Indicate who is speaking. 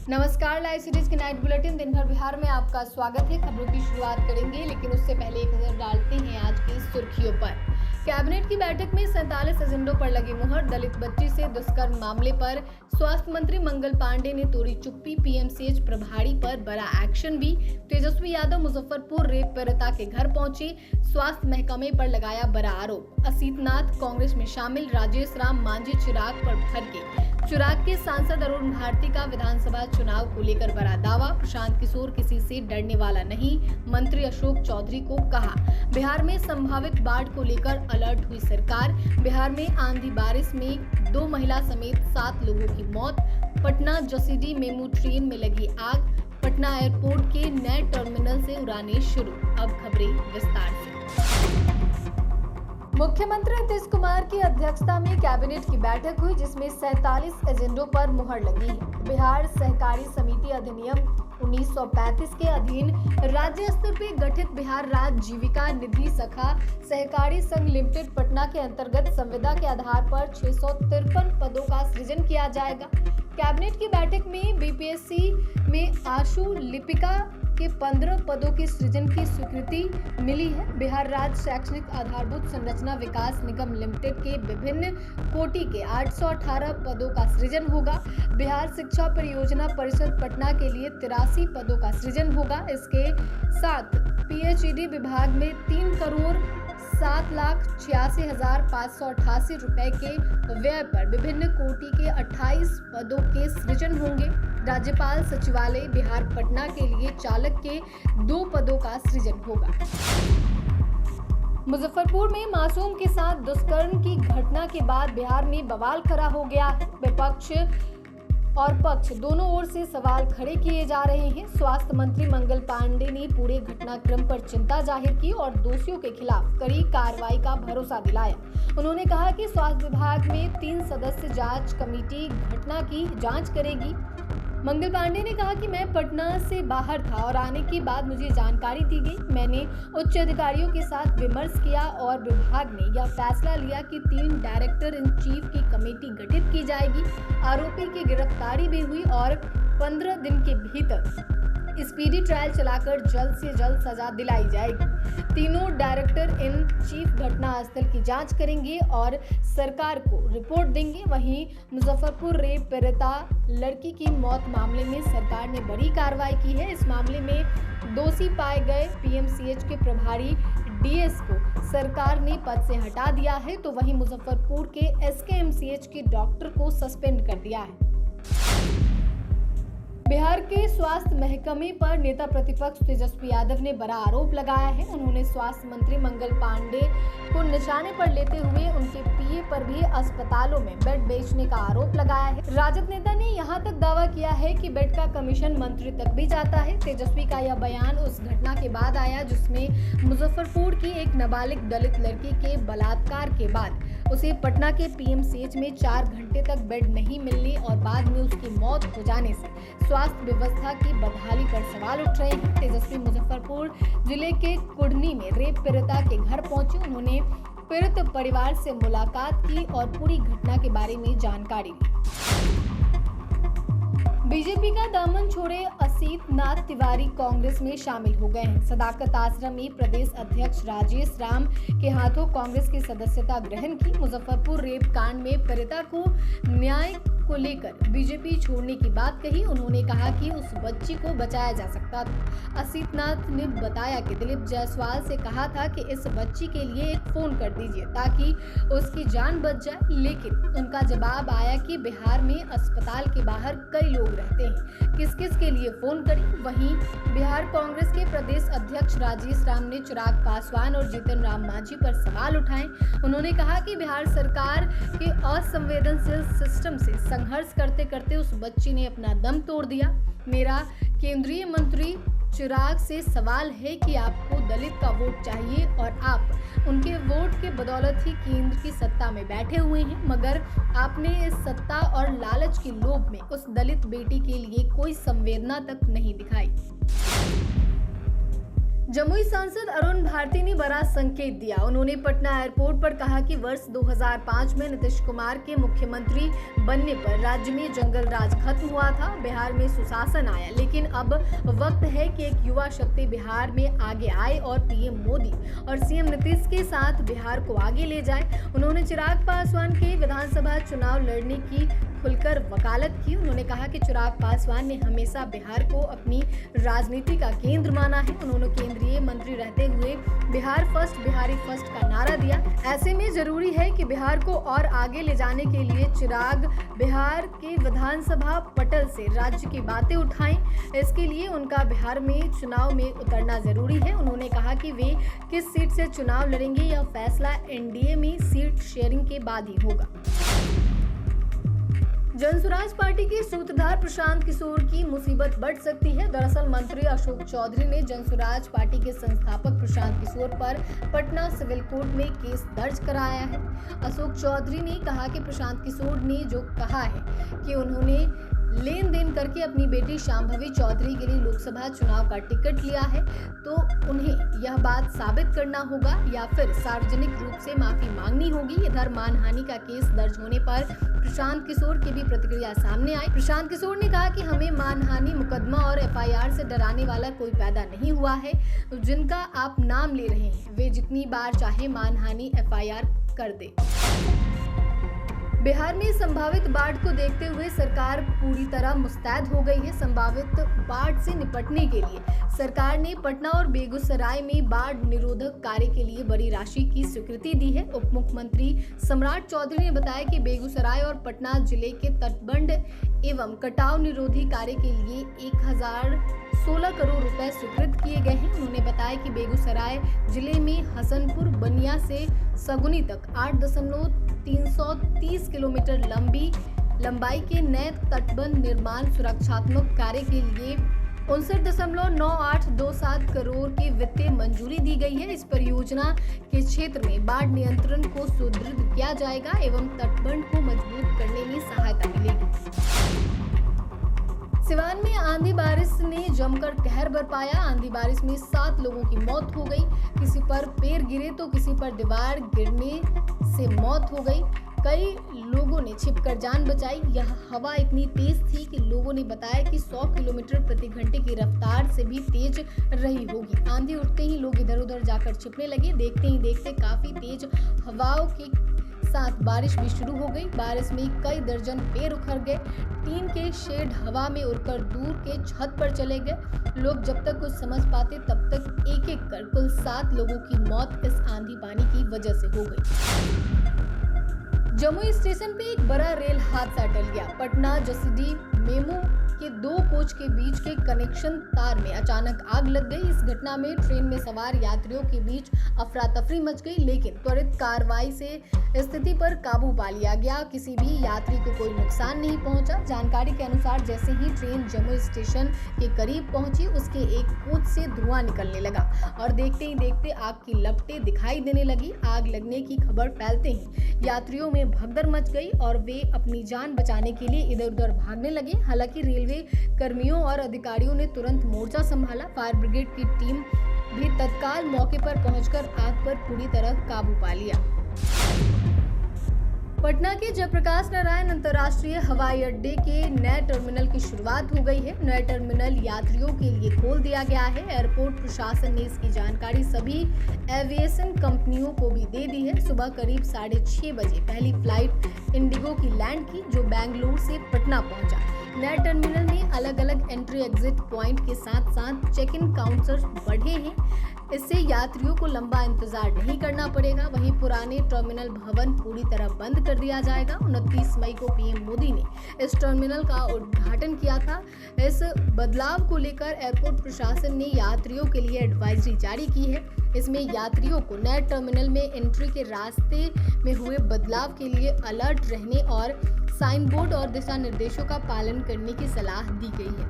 Speaker 1: नमस्कार, live series के night bulletin दिन भर बिहार में आपका स्वागत है। खबरों की शुरुआत करेंगे, लेकिन उससे पहले एक नजर डालते हैं आज की सुर्खियों पर। कैबिनेट की बैठक में 47 एजेंडों पर लगी मुहर। दलित बच्ची से दुष्कर्म मामले पर स्वास्थ्य मंत्री मंगल पांडे ने तोड़ी चुप्पी। पीएमसीएच प्रभारी पर बड़ा एक्शन भी। तेजस्वी यादव मुजफ्फरपुर रेप पीड़िता के घर पहुंचे, स्वास्थ्य महकमे पर लगाया बड़ा आरोप। असीतनाथ कांग्रेस में शामिल। राजेश राम मांझी चिराग पर भड़के। चिराग के सांसद अरुण भारती का विधानसभा चुनाव को लेकर बड़ा दावा। प्रशांत किशोर किसी से डरने वाला नहीं, मंत्री अशोक चौधरी को कहा। बिहार में संभावित बाढ़ को लेकर अलर्ट हुई सरकार। बिहार में आंधी बारिश में 2 महिला समेत 7 लोगों की मौत। पटना जसीडीह मेमू ट्रेन में लगी आग। पटना एयरपोर्ट के नए टर्मिनल से उड़ानें शुरू। अब खबरें विस्तार से। मुख्यमंत्री नीतीश कुमार की अध्यक्षता में कैबिनेट की बैठक हुई, जिसमें 47 एजेंडों पर मुहर लगी है। बिहार सहकारी समिति अधिनियम 1935 के अधीन राज्य स्तर पर गठित बिहार राज्य जीविका निधि सखा सहकारी संघ लिमिटेड पटना के अंतर्गत संविदा के आधार पर 653 पदों का सृजन किया जाएगा। कैबिनेट की बैठक में बीपीएससी में आशु लिपिका के 15 पदों के सृजन की स्वीकृति मिली है। बिहार राज्य शैक्षणिक आधारभूत संरचना विकास निगम लिमिटेड के विभिन्न कोटि के 818 पदों का सृजन होगा। बिहार शिक्षा परियोजना परिषद पटना के लिए 83 पदों का सृजन होगा। इसके साथ पीएचईडी विभाग में 3,07,86,588 रुपए के व्यय पर विभिन्न कोटि के 28 पदों के सृजन होंगे। राज्यपाल सचिवालय बिहार पटना के लिए चालक के 2 पदों का सृजन होगा। मुजफ्फरपुर में मासूम के साथ दुष्कर्म की घटना के बाद बिहार में बवाल खड़ा हो गया है। विपक्ष और पक्ष दोनों ओर से सवाल खड़े किए जा रहे हैं। स्वास्थ्य मंत्री मंगल पांडे ने पूरे घटनाक्रम पर चिंता जाहिर की और दोषियों के खिलाफ कड़ी कार्रवाई का भरोसा दिलाया। उन्होंने कहा कि स्वास्थ्य विभाग में 3 सदस्य जांच कमेटी घटना की जांच करेगी। मंगल पांडे ने कहा कि मैं पटना से बाहर था और आने के बाद मुझे जानकारी दी गई। मैंने उच्च अधिकारियों के साथ विमर्श किया और विभाग ने यह फैसला लिया कि 3 डायरेक्टर इन चीफ की कमेटी गठित की जाएगी। आरोपी की गिरफ्तारी भी हुई और 15 दिन के भीतर स्पीडी ट्रायल चलाकर जल्द से जल्द सजा दिलाई जाएगी। तीनों डायरेक्टर इन चीफ घटनास्थल की जांच करेंगे और सरकार को रिपोर्ट देंगे। वहीं मुजफ्फरपुर रेप पीड़िता लड़की की मौत मामले में सरकार ने बड़ी कार्रवाई की है। इस मामले में दोषी पाए गए पीएमसीएच के प्रभारी डीएस को सरकार ने पद से हटा दिया है, तो वहीं मुजफ्फरपुर के एसकेएमसीएच के डॉक्टर को सस्पेंड कर दिया है। बिहार के स्वास्थ्य महकमे पर नेता प्रतिपक्ष तेजस्वी यादव ने बड़ा आरोप लगाया है। उन्होंने स्वास्थ्य मंत्री मंगल पांडे को निशाने पर लेते हुए उनके पीए पर भी अस्पतालों में बेड बेचने का आरोप लगाया है। राजद नेता ने यहां तक दावा किया है कि बेड का कमीशन मंत्री तक भी जाता है। तेजस्वी का यह बयान उस घटना के बाद आया जिसमें मुजफ्फरपुर की एक नाबालिग दलित लड़की के बलात्कार के बाद उसे पटना के पीएमसीएच में 4 घंटे तक बेड नहीं मिलने और बाद में उसकी मौत हो जाने से स्वास्थ्य व्यवस्था की बदहाली पर सवाल उठ रहे हैं। तेजस्वी मुजफ्फरपुर जिले के कुढ़नी में रेप पीड़िता के घर पहुंचे। उन्होंने पीड़ित परिवार से मुलाकात की और पूरी घटना के बारे में जानकारी ली। बीजेपी का दामन छोड़े असीतनाथ तिवारी कांग्रेस में शामिल हो गए हैं। सदाकत आश्रम में प्रदेश अध्यक्ष राजेश राम के हाथों कांग्रेस की सदस्यता ग्रहण की। मुजफ्फरपुर रेप कांड में पीड़िता को न्याय को लेकर बीजेपी छोड़ने की बात कही। उन्होंने कहा कि उस बच्ची को बचाया जा सकता था। असीतनाथ ने बताया कि दिलीप जायसवाल से कहा था कि इस बच्ची के लिए एक फोन कर दीजिए ताकि उसकी जान बच जाए, लेकिन उनका जवाब आया कि बिहार में अस्पताल के बाहर कई लोग रहते हैं, किस किस के लिए फोन करें। वहीं बिहार कांग्रेस के प्रदेश अध्यक्ष राजेश राम ने चिराग पासवान और जीतन राम मांझी पर सवाल उठाए। उन्होंने कहा कि बिहार सरकार के असंवेदनशील सिस्टम से संघर्ष करते करते उस बच्ची ने अपना दम तोड़ दिया। मेरा केंद्रीय मंत्री चिराग से सवाल है कि आपको दलित का वोट चाहिए और आप उनके वोट के बदौलत ही केंद्र की सत्ता में बैठे हुए हैं, मगर आपने इस सत्ता और लालच के लोभ में उस दलित बेटी के लिए कोई संवेदना तक नहीं दिखाई। जमुई सांसद अरुण भारती ने बड़ा संकेत दिया। उन्होंने पटना एयरपोर्ट पर कहा कि वर्ष 2005 में नीतीश कुमार के मुख्यमंत्री बनने पर राज्य में जंगल राज खत्म हुआ था, बिहार में सुशासन आया, लेकिन अब वक्त है कि एक युवा शक्ति बिहार में आगे आए और पीएम मोदी और सीएम नीतीश के साथ बिहार को आगे ले जाए। उन्होंने चिराग पासवान के विधानसभा चुनाव लड़ने की खुलकर वकालत की। उन्होंने कहा कि चिराग पासवान ने हमेशा बिहार को अपनी राजनीति का केंद्र माना है। उन्होंने केंद्रीय मंत्री रहते हुए बिहार फर्स्ट, बिहारी फर्स्ट का नारा दिया। ऐसे में जरूरी है कि बिहार को और आगे ले जाने के लिए चिराग बिहार के विधानसभा पटल से राज्य की बातें उठाएं। इसके लिए उनका बिहार में चुनाव में उतरना जरूरी है। उन्होंने कहा कि वे किस सीट से चुनाव लड़ेंगे यह फैसला एनडीए में सीट शेयरिंग के बाद ही होगा। जनसुराज पार्टी के सूत्रधार प्रशांत किशोर की मुसीबत बढ़ सकती है। दरअसल मंत्री अशोक चौधरी ने जनसुराज पार्टी के संस्थापक प्रशांत किशोर पर पटना सिविल कोर्ट में केस दर्ज कराया है। अशोक चौधरी ने कहा कि प्रशांत किशोर ने जो कहा है कि उन्होंने लेन देन करके अपनी बेटी शांभवी चौधरी के लिए लोकसभा चुनाव का टिकट लिया है, तो उन्हें यह बात साबित करना होगा या फिर सार्वजनिक रूप से माफी मांगनी होगी। इधर मानहानि का केस दर्ज होने पर प्रशांत किशोर की भी प्रतिक्रिया सामने आई। प्रशांत किशोर ने कहा कि हमें मानहानि मुकदमा और एफआईआर से डराने वाला कोई पैदा नहीं हुआ है। जिनका आप नाम ले रहे हैं वे जितनी बार चाहे मानहानि एफआईआर कर दे। बिहार में संभावित बाढ़ को देखते हुए सरकार पूरी तरह मुस्तैद हो गई है। संभावित बाढ़ से निपटने के लिए सरकार ने पटना और बेगूसराय में बाढ़ निरोधक कार्य के लिए बड़ी राशि की स्वीकृति दी है। उप मुख्यमंत्री सम्राट चौधरी ने बताया कि बेगूसराय और पटना जिले के तटबंध एवं कटाव निरोधी कार्य के लिए 1016 करोड़ रुपए स्वीकृत किए गए हैं। उन्होंने बताया कि बेगूसराय जिले में हसनपुर बनिया से सगुनी तक 8.330 किलोमीटर लंबाई के नए तटबंध निर्माण सुरक्षात्मक कार्य के लिए 59.9827 करोड़ की वित्तीय मंजूरी दी गई है। इस परियोजना के क्षेत्र में बाढ़ नियंत्रण को सुदृढ़ किया जाएगा एवं तटबंध को मजबूत करने में सहायता मिलेगी। सिवान में आंधी बारिश ने जमकर कहर बरपाया। आंधी बारिश में 7 लोगों की मौत हो गई। किसी पर पेड़ गिरे तो किसी पर दीवार गिरने से मौत हो गई। कई लोगों ने छिपकर जान बचाई। यह हवा इतनी तेज थी कि लोगों ने बताया कि 100 किलोमीटर प्रति घंटे की रफ्तार से भी तेज रही होगी। आंधी उठते ही लोग इधर उधर जाकर छिपने लगे। देखते ही देखते काफी तेज हवाओं के साथ बारिश भी शुरू हो गई। बारिश में कई दर्जन पेड़ उखड़ गए। टीन के शेड हवा में उड़कर दूर के छत पर चले गए। लोग जब तक कुछ समझ पाते तब तक एक एक कर कुल 7 लोगों की मौत इस आंधी पानी की वजह से हो गई। जमुई स्टेशन पे एक बड़ा रेल हादसा टल गया। पटना जसीडीह मेमू के 2 कोच के बीच के कनेक्शन तार में अचानक आग लग गई। इस घटना में ट्रेन में सवार यात्रियों के बीच अफरा तफरी मच गई, लेकिन त्वरित कार्रवाई से स्थिति पर काबू पा लिया गया। किसी भी यात्री को कोई नुकसान नहीं पहुंचा। जानकारी के अनुसार जैसे ही ट्रेन जमुई स्टेशन के करीब पहुंची, उसके एक कोच से धुआं निकलने लगा और देखते ही देखते आग की लपटें दिखाई देने लगी। आग लगने की खबर फैलते ही यात्रियों में भगदड़ मच गई और वे अपनी जान बचाने के लिए इधर उधर भागने लगे। हालांकि रेलवे कर्मियों और अधिकारियों ने तुरंत मोर्चा संभाला। फायर ब्रिगेड की टीम भी तत्काल मौके पर पहुंचकर आग पर पूरी तरह काबू पा लिया। पटना के जयप्रकाश नारायण अंतर्राष्ट्रीय हवाई अड्डे के नए टर्मिनल की शुरुआत हो गई है। नए टर्मिनल यात्रियों के लिए खोल दिया गया है। एयरपोर्ट प्रशासन ने इसकी जानकारी सभी एविएशन कंपनियों को भी दे दी है। सुबह करीब 6:30 बजे पहली फ्लाइट इंडिगो की लैंड की, जो बेंगलुरु से पटना पहुंचा। नए टर्मिनल में अलग अलग एंट्री एग्जिट पॉइंट के साथ साथ चेक इन काउंटर्स बढ़े हैं। इससे यात्रियों को लंबा इंतजार नहीं करना पड़ेगा। वहीं पुराने टर्मिनल भवन पूरी तरह बंद कर दिया जाएगा। 29 मई को पीएम मोदी ने इस टर्मिनल का उद्घाटन किया था। इस बदलाव को लेकर एयरपोर्ट प्रशासन ने यात्रियों के लिए एडवाइजरी जारी की है। इसमें यात्रियों को नए टर्मिनल में एंट्री के रास्ते में हुए बदलाव के लिए अलर्ट रहने और साइन बोर्ड और दिशा निर्देशों का पालन करने की सलाह दी गई है।